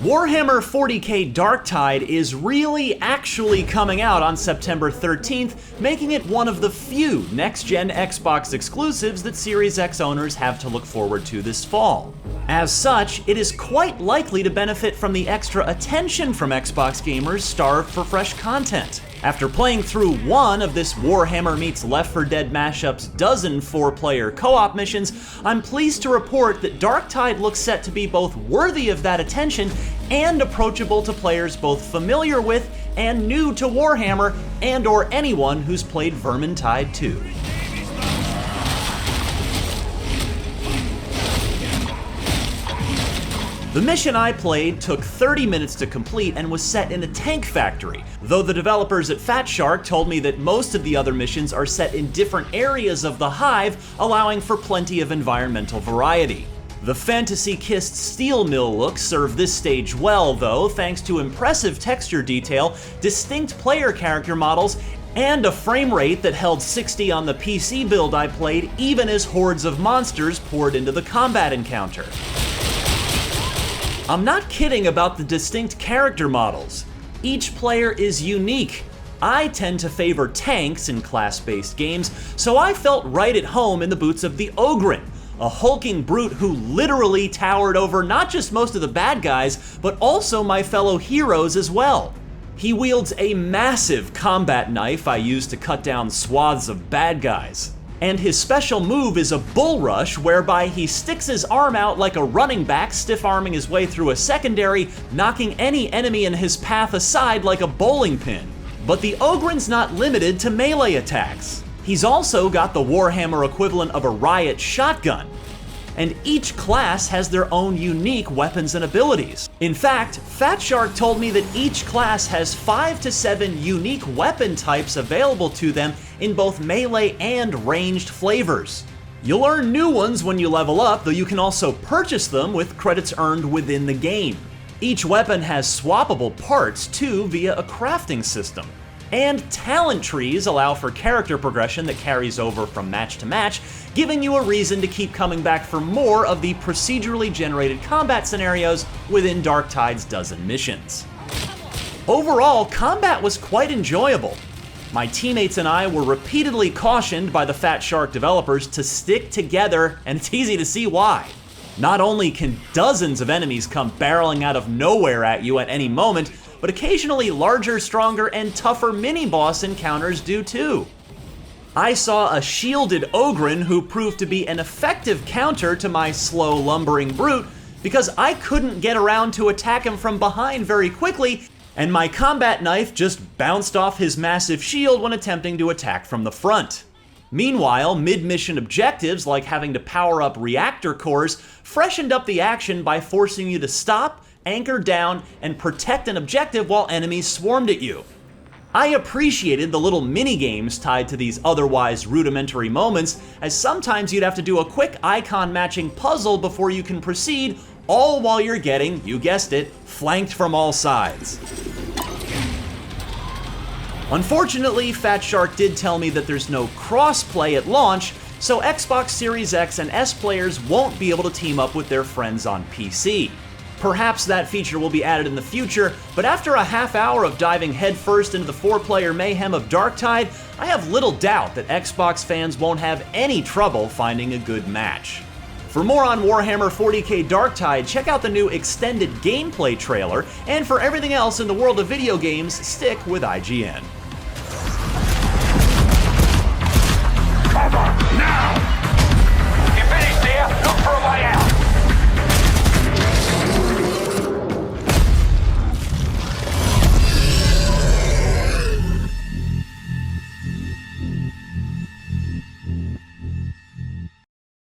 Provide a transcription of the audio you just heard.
Warhammer 40k Darktide is really actually coming out on September 13th, making it one of the few next-gen Xbox exclusives that Series X owners have to look forward to this fall. As such, it is quite likely to benefit from the extra attention from Xbox gamers starved for fresh content. After playing through one of this Warhammer meets Left 4 Dead mashup's dozen 4-player co-op missions, I'm pleased to report that Darktide looks set to be both worthy of that attention and approachable to players both familiar with and new to Warhammer and/or anyone who's played Vermintide 2. The mission I played took 30 minutes to complete and was set in a tank factory, though the developers at Fat Shark told me that most of the other missions are set in different areas of the hive, allowing for plenty of environmental variety. The fantasy-kissed steel mill looks serve this stage well, though, thanks to impressive texture detail, distinct player character models, and a frame rate that held 60 on the PC build I played, even as hordes of monsters poured into the combat encounter. I'm not kidding about the distinct character models. Each player is unique. I tend to favor tanks in class-based games, so I felt right at home in the boots of the Ogryn, a hulking brute who literally towered over not just most of the bad guys, but also my fellow heroes as well. He wields a massive combat knife I use to cut down swaths of bad guys. And his special move is a bull rush, whereby he sticks his arm out like a running back, stiff-arming his way through a secondary, knocking any enemy in his path aside like a bowling pin. But the Ogryn's not limited to melee attacks. He's also got the Warhammer equivalent of a riot shotgun. And each class has their own unique weapons and abilities. In fact, Fat Shark told me that each class has 5 to 7 unique weapon types available to them in both melee and ranged flavors. You'll earn new ones when you level up, though you can also purchase them with credits earned within the game. Each weapon has swappable parts too via a crafting system. And talent trees allow for character progression that carries over from match to match, giving you a reason to keep coming back for more of the procedurally generated combat scenarios within Darktide's dozen missions. Overall, combat was quite enjoyable. My teammates and I were repeatedly cautioned by the Fat Shark developers to stick together, and it's easy to see why. Not only can dozens of enemies come barreling out of nowhere at you at any moment, but occasionally larger, stronger, and tougher mini-boss encounters do too. I saw a shielded Ogryn who proved to be an effective counter to my slow, lumbering brute because I couldn't get around to attack him from behind very quickly, and my combat knife just bounced off his massive shield when attempting to attack from the front. Meanwhile, mid-mission objectives like having to power up reactor cores freshened up the action by forcing you to stop, anchor down, and protect an objective while enemies swarmed at you. I appreciated the little mini-games tied to these otherwise rudimentary moments, as sometimes you'd have to do a quick icon-matching puzzle before you can proceed, all while you're getting, you guessed it, flanked from all sides. Unfortunately, Fat Shark did tell me that there's no cross-play at launch, so Xbox Series X and S players won't be able to team up with their friends on PC. Perhaps that feature will be added in the future, but after a half hour of diving headfirst into the 4-player mayhem of Darktide, I have little doubt that Xbox fans won't have any trouble finding a good match. For more on Warhammer 40k Darktide, check out the new extended gameplay trailer, and for everything else in the world of video games, stick with IGN.